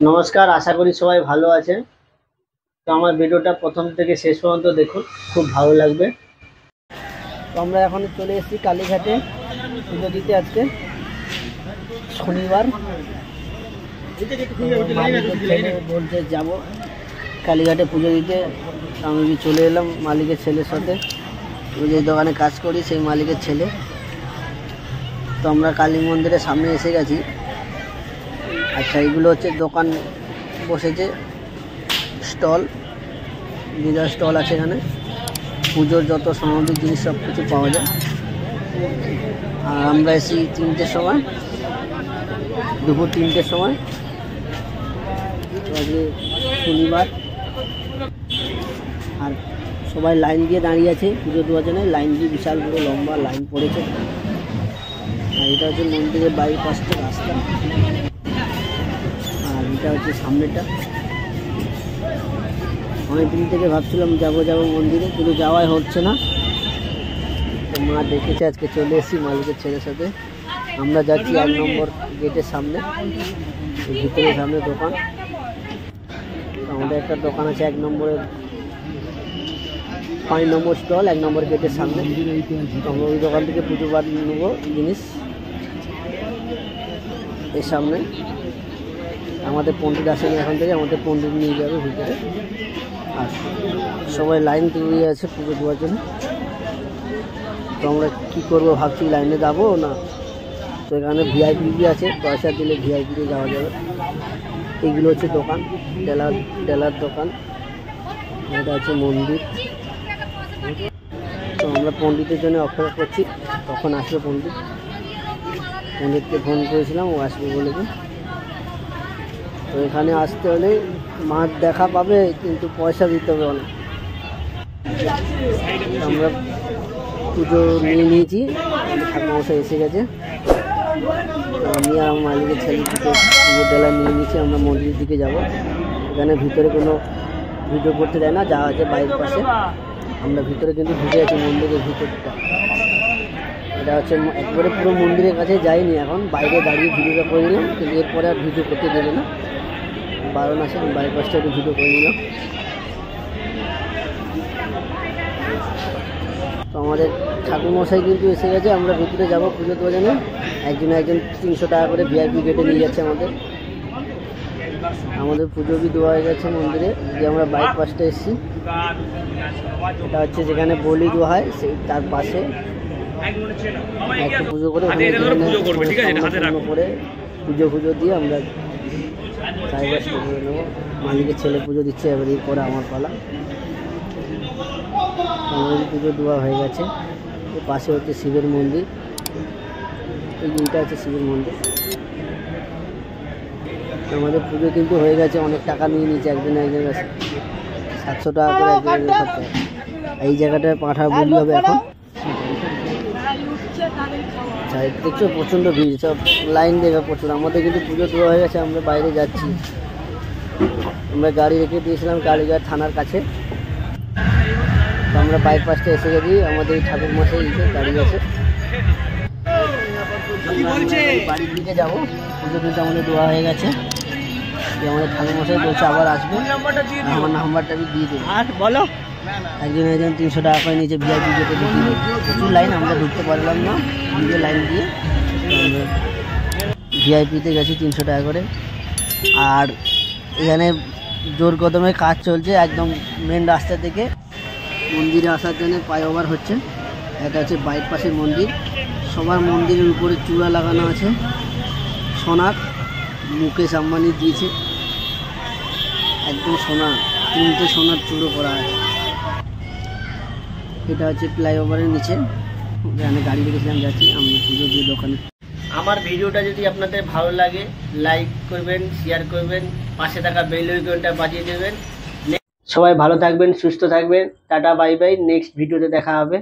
নমস্কার, আশা করি সবাই ভালো আছেন। তো আমার ভিডিওটা প্রথম থেকে শেষ পর্যন্ত দেখুন, খুব ভালো লাগবে। তো আমরা এখন চলে এসেছি কালীঘাটে পুজো দিতে। আজকে শনিবার, বলতে যাব কালীঘাটে পুজো দিতে। আমি চলে এলাম মালিকের ছেলের সাথে, ওই যে দোকানে কাজ করি সেই মালিকের ছেলে। তো আমরা কালী মন্দিরের সামনে এসে গেছি। আচ্ছা, এগুলো হচ্ছে দোকান বসেছে, স্টল, বিরাট স্টল আছে এখানে। পুজোর যত সামগ্রিক জিনিস সব কিছু পাওয়া যায়। আর আমরা এসি 3টের সময়, দুপুর 3টের সময়। আজকে শনিবার, আর সবাই লাইন দিয়ে দাঁড়িয়ে আছে পুজো দেওয়ার জন্য। লাইন দিয়ে বিশাল বড় লম্বা লাইন পড়েছে। আর এটা হচ্ছে মন্দিরের বাইরের পাশটা রাস্তা, আর এটা হচ্ছে সামনেটা। অনেকদিন থেকে ভাবছিলাম যাবো মন্দিরে, কিন্তু যাওয়াই হচ্ছে না। তো মা দেখেছে, আজকে চলে এসেছি মালিকের ছেলের সাথে। আমরা যাচ্ছি 1 নম্বর গেটের সামনে, ভিতরের সামনে দোকান। আমাদের একটা দোকান আছে 1 নম্বরের 5 নম্বর স্টল, 1 নম্বর গেটের সামনে। আমরা ওই দোকান থেকে পুজো বাদ নেবো জিনিস। এর সামনে আমাদের পণ্ডিত আসেনি এখন থেকে, আমাদের পণ্ডিত নিয়ে যাবে ভিতরে। আর সবাই লাইন দিয়ে আছে পুজো দেওয়ার জন্য। তো আমরা কী করবো ভাবছি, লাইনে যাবো না। তো এখানে ভিআইপি আছে, পয়সা দিলে ভিআইপিতে যাওয়া যাবে। এইগুলো হচ্ছে দোকান, টেলার দোকান। এটা হচ্ছে মন্দির। তো আমরা পণ্ডিতের জন্য অপেক্ষা করছি, কখন আসবে পণ্ডিত। পণ্ডিতকে ফোন করেছিলাম, ও আসবে বলেছে। তো এখানে আসতে হলে মাছ দেখা পাবে, কিন্তু পয়সা দিতে হবে অনেক। আমরা পুজো নিয়ে নিয়েছি, ঠাকুরমশাই এসে গেছে। আমি আর মালিকের ছেলে দুটো পুজো ডেলা নিয়ে নিয়েছি। আমরা মন্দিরের দিকে যাব। এখানে ভিতরে কোনো ভিডিও করতে দেয় না, যা আছে বাইরের পাশে। আমরা ভিতরে কিন্তু ঢুকে আছি মন্দিরের ভিতরটা। এটা হচ্ছে একবারে পুরো মন্দিরের কাছে যাইনি, এখন বাইরে দাঁড়িয়ে ভিডিওটা করে নিলাম। কিন্তু এরপরে আর ভিডিও করতে দেবে না, বারণ আছে। বাইরের পাশটা একটু ভিডিও করে নিলাম। তো আমাদের ঠাকুরমশাই কিন্তু এসে গেছে। আমরা ভিতরে যাবো পুজো দেওয়ার জন্য। একজন 300 টাকা করে ভিআইপি গেটে নিয়ে যাচ্ছে আমাদের পুজো বি দেওয়া হয়ে গেছে মন্দিরে। যে আমরা বাইক পাশটা এসেছি, এটা হচ্ছে যেখানে বলি দেওয়া হয়, সেই তার পাশে একটু পুজো করে পুজো দিয়ে আমরা চাইবাস করে নেবো। মালিকের ছেলে পুজো দিচ্ছে, এবার এরপরে আমার পালা। আমাদের পুজো দেওয়া হয়ে গেছে। এর পাশে হচ্ছে শিবের মন্দির, এই দিনটা হচ্ছে শিবের মন্দির। আমাদের পুজো কিন্তু হয়ে গেছে। অনেক টাকা নিয়ে নিয়েছে একজনের কাছে, 700 টাকা করে একজনের কাছে। এই জায়গাটায় পাঁঠা বলি হবে এখন। দেখছো প্রচণ্ড ভিড়, সব লাইন দেখে প্রচুর। আমাদের কিন্তু পুজো দেওয়া হয়ে গেছে, আমরা বাইরে যাচ্ছি। আমরা গাড়ি রেখে দিয়েছিলাম কালীঘাট থানার কাছে। তো আমরা বাইক পাশটা এসে গেছি। আমাদের ঠাকুর মশাই দাঁড়িয়ে আছে। বাড়ির দিকে যাবো, পুজো কিন্তু আমাদের দেওয়া হয়ে গেছে। আমাদের ঠাকুর মশাই বলছে আবার আসবে, আমার নাম্বারটা আমি দিয়ে দেবো। আর বলো, একজন 300 টাকা করে নিচে ভিআইপি গেটে ঢুকিয়ে। প্রচুর লাইন, আমরা ঢুকতে পারলাম না ভিড়ে লাইন দিয়ে। আমরা ভিআইপিতে গেছি 300 টাকা করে। আর এখানে জোর কদমে কাজ চলছে, একদম মেন রাস্তা থেকে মন্দিরে আসার জন্য ফ্লাইওভার হচ্ছে। এটা হচ্ছে বাইরের পাশের মন্দির। সবার মন্দিরের উপরে চূড়া লাগানো আছে সোনার, মুকেশ আম্বানি দিয়েছে একদম সোনা, 3টে সোনার চূড়ো করা আছে। এটা হচ্ছে ফ্লাইওভারের নিচে, এখানে গাড়ি রেখেছিলাম, যাচ্ছি আমি পুজো দিয়ে দোকানে। আমার ভিডিওটা যদি আপনাদের ভালো লাগে, লাইক করবেন, শেয়ার করবেন, পাশে থাকা বেল আইকনটা বাজিয়ে দেবেন। সবাই ভালো থাকবেন, সুস্থ থাকবেন। Tata, bye bye. নেক্সট ভিডিওতে দেখা হবে।